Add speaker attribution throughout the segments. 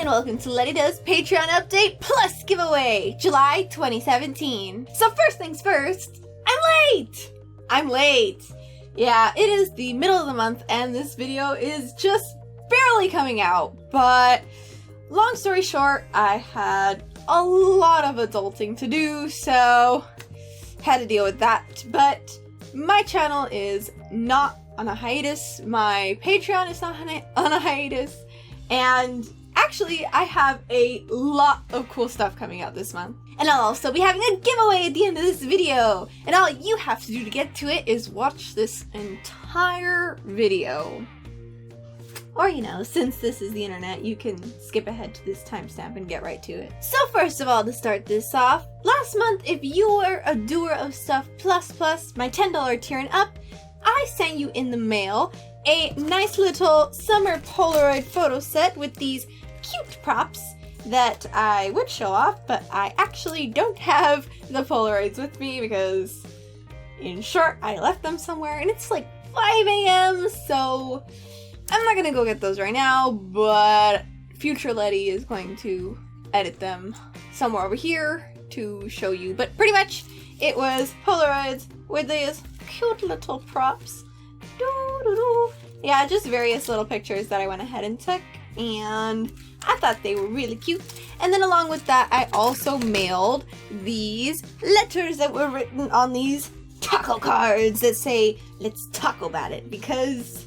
Speaker 1: and welcome to Lety Does Patreon Update Plus Giveaway, July 2017. So first things first, I'm late! Yeah, it is the middle of the month and this video is just barely coming out, but long story short, I had a lot of adulting to do, so had to deal with that. But my channel is not on a hiatus, my Patreon is not on a hiatus, and actually I have a lot of cool stuff coming out this month. And I'll also be having a giveaway at the end of this video, and all you have to do to get to it is watch this entire video. Or, you know, since this is the internet, you can skip ahead to this timestamp and get right to it. So first of all, to start this off, last month, if you were a Doer of Stuff Plus, my $10 tier and up, I sent you in the mail a nice little summer Polaroid photo set with these cute props that I would show off, but I actually don't have the Polaroids with me because, in short, I left them somewhere and it's like 5 a.m. so I'm not gonna go get those right now, but future Lety is going to edit them somewhere over here to show you. But pretty much, it was Polaroids with these cute little props. Yeah, just various little pictures that I went ahead and took, and I thought they were really cute. And then along with that, I also mailed these letters that were written on these taco cards that say, "Let's talk about it," because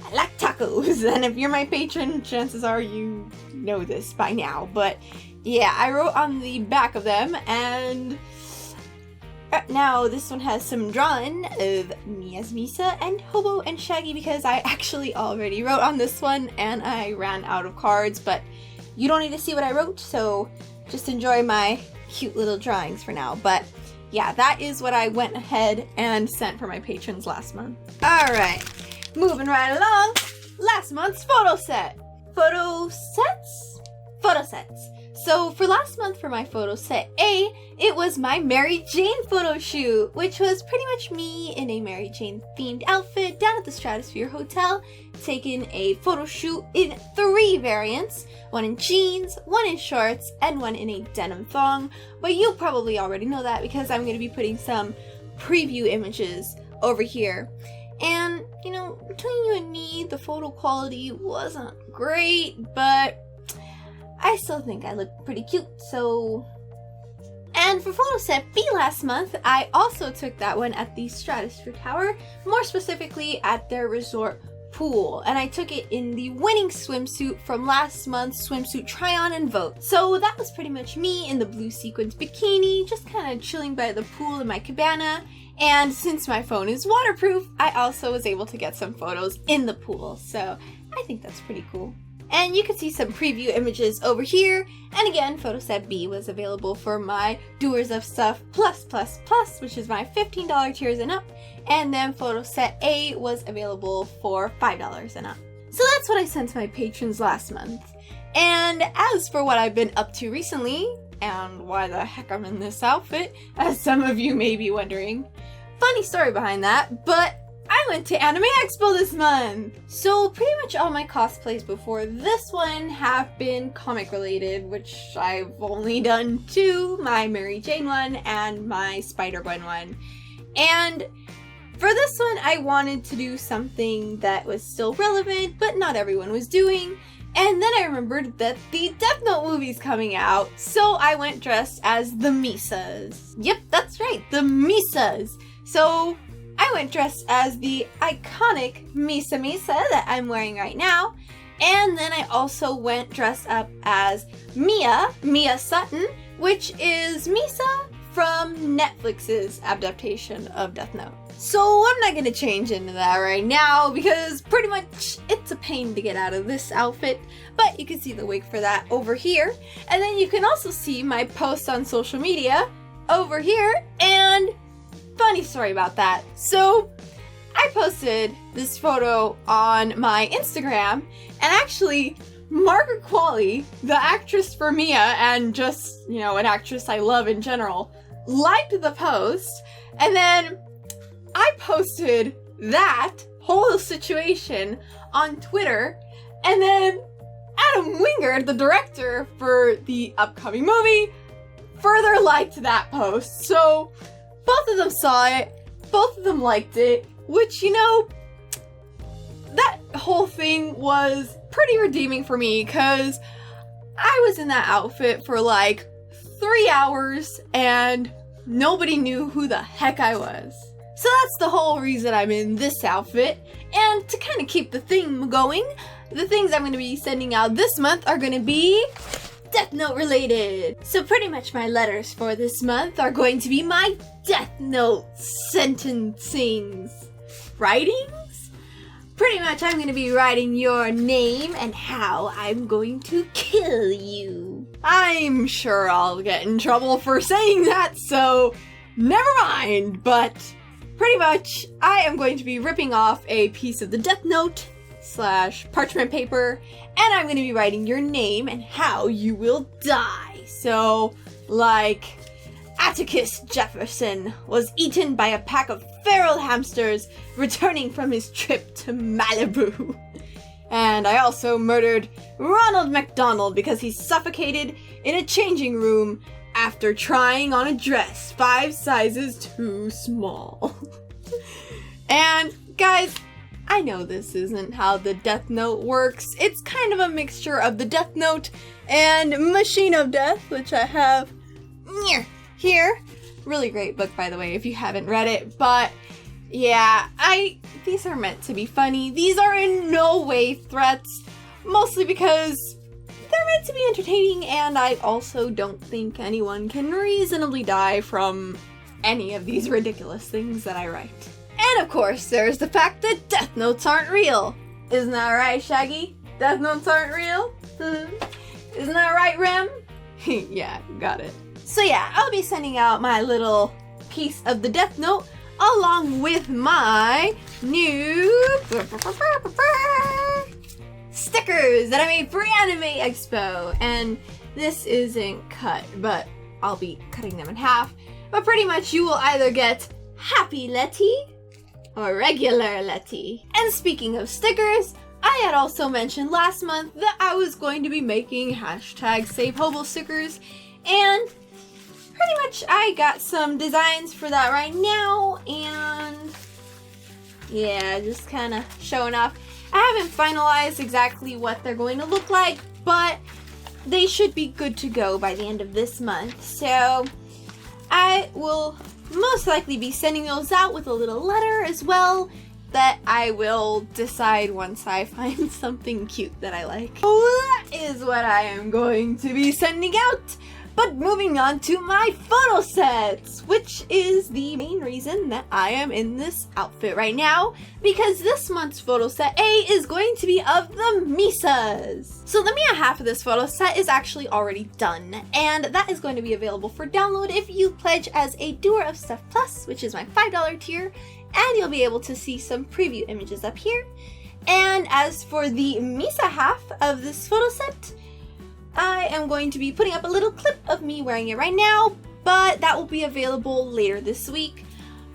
Speaker 1: I like tacos, and if you're my patron, chances are you know this by now. But yeah, I wrote on the back of them, and now this one has some drawing of me as Misa and Hobo and Shaggy because I actually already wrote on this one and I ran out of cards, but you don't need to see what I wrote, so just enjoy my cute little drawings for now. But yeah, that is what I went ahead and sent for my patrons last month. Alright, moving right along, last month's photo set. Photo sets? So for last month for my photo set A, it was my Mary Jane photo shoot, which was pretty much me in a Mary Jane themed outfit down at the Stratosphere Hotel, taking a photo shoot in 3 variants, one in jeans, one in shorts, and one in a denim thong. But you probably already know that because I'm going to be putting some preview images over here. And, you know, between you and me, the photo quality wasn't great, but I still think I look pretty cute, so. And for photo set B last month, I also took that one at the Stratosphere Tower, more specifically at their resort pool, and I took it in the winning swimsuit from last month's swimsuit try-on and vote. So that was pretty much me in the blue sequins bikini, just kind of chilling by the pool in my cabana, and since my phone is waterproof, I also was able to get some photos in the pool, so I think that's pretty cool. And you can see some preview images over here. And again, photo set B was available for my Doers of Stuff Plus, which is my $15 tiers and up. And then photo set A was available for $5 and up. So that's what I sent to my patrons last month. And as for what I've been up to recently, and why the heck I'm in this outfit, as some of you may be wondering, funny story behind that, but I went to Anime Expo this month! So pretty much all my cosplays before this one have been comic related, which I've only done 2, my Mary Jane one and my Spider-Gwen one. And for this one, I wanted to do something that was still relevant, but not everyone was doing. And then I remembered that the Death Note movie's coming out, so I went dressed as the Misas. Yep, that's right, the Misas! So I went dressed as the iconic Misa that I'm wearing right now, and then I also went dressed up as Mia Sutton, which is Misa from Netflix's adaptation of Death Note. So I'm not gonna change into that right now because pretty much it's a pain to get out of this outfit, but you can see the wig for that over here, and then you can also see my posts on social media over here, and funny story about that. So I posted this photo on my Instagram, and actually Margaret Qualley, the actress for Mia and just, you know, an actress I love in general, liked the post, and then I posted that whole situation on Twitter, and then Adam Wingard, the director for the upcoming movie, further liked that post. So both of them saw it, both of them liked it, which, you know, that whole thing was pretty redeeming for me because I was in that outfit for like 3 hours and nobody knew who the heck I was. So that's the whole reason I'm in this outfit. And to kind of keep the theme going, the things I'm going to be sending out this month are going to be Death Note related. So pretty much my letters for this month are going to be my Death Note sentencings. Writings? Pretty much I'm going to be writing your name and how I'm going to kill you. I'm sure I'll get in trouble for saying that, so never mind, but pretty much I am going to be ripping off a piece of the Death Note / parchment paper, and I'm going to be writing your name and how you will die. So, like, Atticus Jefferson was eaten by a pack of feral hamsters returning from his trip to Malibu. And I also murdered Ronald McDonald because he suffocated in a changing room after trying on a dress 5 sizes too small. And guys, I know this isn't how the Death Note works. It's kind of a mixture of the Death Note and Machine of Death, which I have here. Really great book, by the way, if you haven't read it. But yeah, these are meant to be funny. These are in no way threats, mostly because they're meant to be entertaining, and I also don't think anyone can reasonably die from any of these ridiculous things that I write. And of course, there's the fact that Death Notes aren't real. Isn't that right, Shaggy? Death Notes aren't real? Isn't that right, Rem? Yeah, got it. So yeah, I'll be sending out my little piece of the Death Note along with my new stickers that I made for Anime Expo. And this isn't cut, but I'll be cutting them in half. But pretty much you will either get Happy Lety or regular Lety. And speaking of stickers, I had also mentioned last month that I was going to be making #SaveHobo stickers, and pretty much I got some designs for that right now, and yeah, just kind of showing off. I haven't finalized exactly what they're going to look like, but they should be good to go by the end of this month. So I will most likely be sending those out with a little letter as well that I will decide once I find something cute that I like. So that is what I am going to be sending out. But moving on to my photo sets, which is the main reason that I am in this outfit right now, because this month's photo set A is going to be of the Misas. So the Mia half of this photo set is actually already done, and that is going to be available for download if you pledge as a Doer of Stuff Plus, which is my $5 tier, and you'll be able to see some preview images up here. And as for the Misa half of this photo set, I am going to be putting up a little clip of me wearing it right now, but that will be available later this week.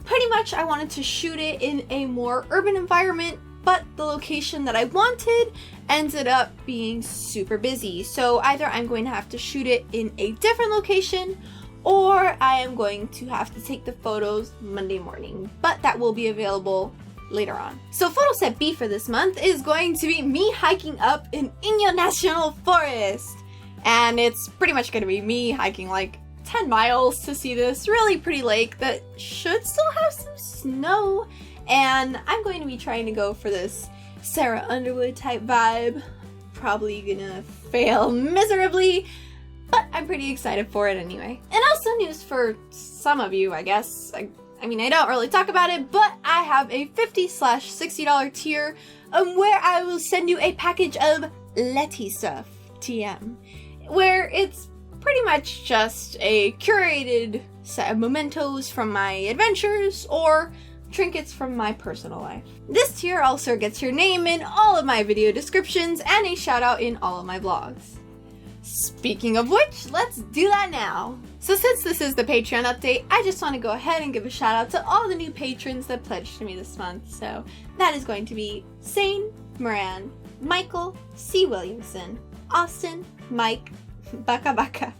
Speaker 1: Pretty much I wanted to shoot it in a more urban environment, but the location that I wanted ended up being super busy. So either I'm going to have to shoot it in a different location, or I am going to have to take the photos Monday morning, but that will be available later on. So photo set B for this month is going to be me hiking up in Inyo National Forest. And it's pretty much going to be me hiking like 10 miles to see this really pretty lake that should still have some snow. And I'm going to be trying to go for this Sarah Underwood type vibe. Probably gonna fail miserably, but I'm pretty excited for it anyway. And also news for some of you, I guess. I mean, I don't really talk about it, but I have a $50/$60 tier where I will send you a package of Lety Stuff, TM, where it's pretty much just a curated set of mementos from my adventures or trinkets from my personal life. This tier also gets your name in all of my video descriptions and a shout out in all of my vlogs. Speaking of which, let's do that now. So since this is the Patreon update, I just want to go ahead and give a shout out to all the new patrons that pledged to me this month. So that is going to be Sane, Moran, Michael, C. Williamson, Austin, Mike, Baka Baka,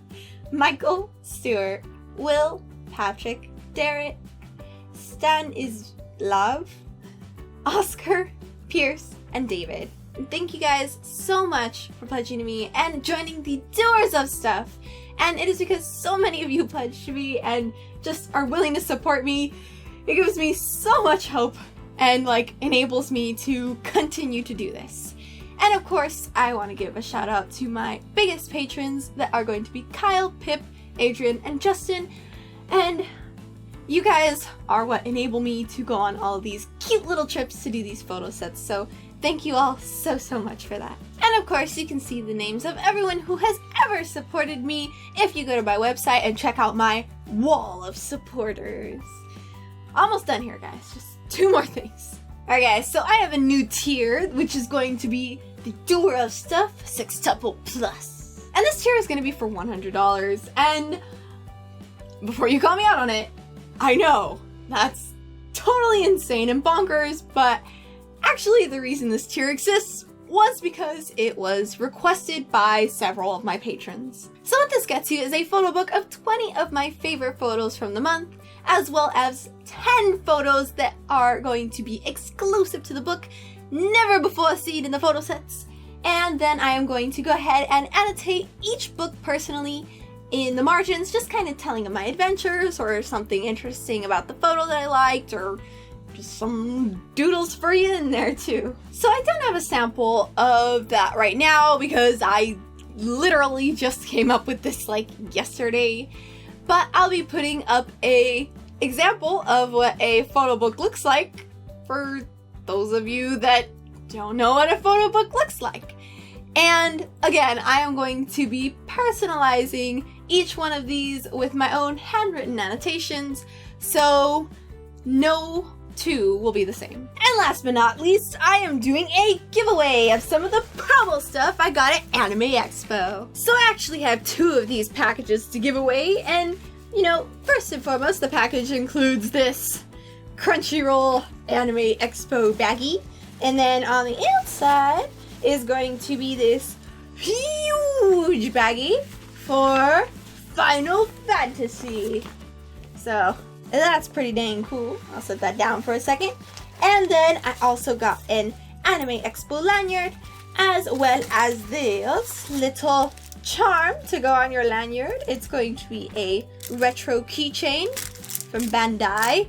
Speaker 1: Michael, Stuart, Will, Patrick, Derek, Stan is Love, Oscar, Pierce, and David. And thank you guys so much for pledging to me and joining the Doers of Stuff. And it is because so many of you pledged to me and just are willing to support me. It gives me so much hope and like enables me to continue to do this. And of course, I want to give a shout out to my biggest patrons that are going to be Kyle, Pip, Adrian, and Justin. And you guys are what enable me to go on all these cute little trips to do these photo sets. So thank you all so much for that. And of course, you can see the names of everyone who has ever supported me if you go to my website and check out my wall of supporters. Almost done here, guys. Just 2 more things. Alright guys, so I have a new tier, which is going to be the Doer of Stuff Sextuple Plus. And this tier is going to be for $100. And before you call me out on it, I know that's totally insane and bonkers, but actually the reason this tier exists was because it was requested by several of my patrons. So what this gets you is a photo book of 20 of my favorite photos from the month, as well as 10 photos that are going to be exclusive to the book, never before seen in the photo sets. And then I am going to go ahead and annotate each book personally in the margins, just kind of telling of my adventures or something interesting about the photo that I liked, or just some doodles for you in there too. So I don't have a sample of that right now because I literally just came up with this like yesterday, but I'll be putting up a example of what a photo book looks like for those of you that don't know what a photo book looks like. And again, I am going to be personalizing each one of these with my own handwritten annotations, so no 2 will be the same. And last but not least, I am doing a giveaway of some of the promo stuff I got at Anime Expo. So I actually have 2 of these packages to give away, and you know, first and foremost, the package includes this Crunchyroll Anime Expo baggie, and then on the outside is going to be this huge baggie for Final Fantasy. So that's pretty dang cool. I'll set that down for a second. And then I also got an Anime Expo lanyard, as well as this little charm to go on your lanyard. It's going to be a retro keychain from Bandai,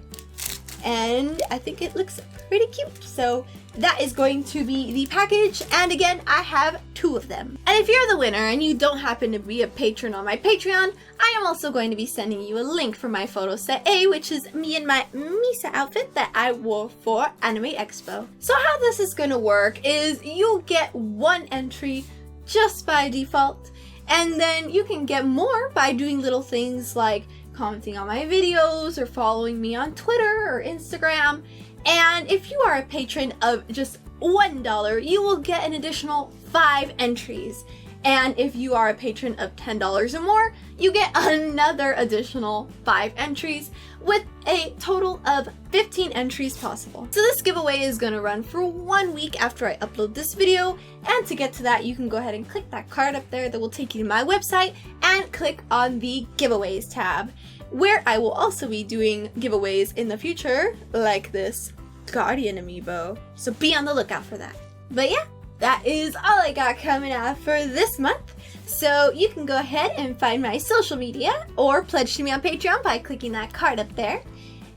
Speaker 1: and I think it looks pretty cute. So that is going to be the package, and again, I have 2 of them. And if you're the winner and you don't happen to be a patron on my Patreon, I am also going to be sending you a link for my photo set A, which is me in my Misa outfit that I wore for Anime Expo. So how this is going to work is you'll get 1 entry just by default, and then you can get more by doing little things like commenting on my videos or following me on Twitter or Instagram. And if you are a patron of just $1, you will get an additional 5 entries. And if you are a patron of $10 or more, you get another additional 5 entries, with a total of 15 entries possible. So this giveaway is going to run for 1 week after I upload this video, and to get to that, you can go ahead and click that card up there that will take you to my website, and click on the giveaways tab, where I will also be doing giveaways in the future, like this Guardian amiibo. So be on the lookout for that. But yeah, that is all I got coming out for this month. So you can go ahead and find my social media or pledge to me on Patreon by clicking that card up there.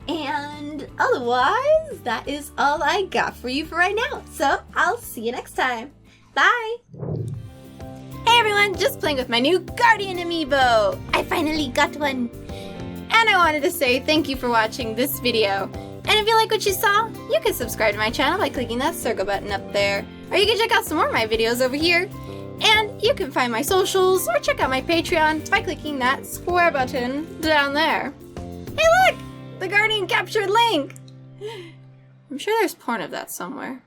Speaker 1: And otherwise, that is all I got for you for right now. So I'll see you next time. Bye! Hey everyone, just playing with my new Guardian amiibo! I finally got one! And I wanted to say thank you for watching this video. And if you like what you saw, you can subscribe to my channel by clicking that circle button up there. Or you can check out some more of my videos over here. And you can find my socials or check out my Patreon by clicking that square button down there. Hey look! The Guardian captured Link! I'm sure there's porn of that somewhere.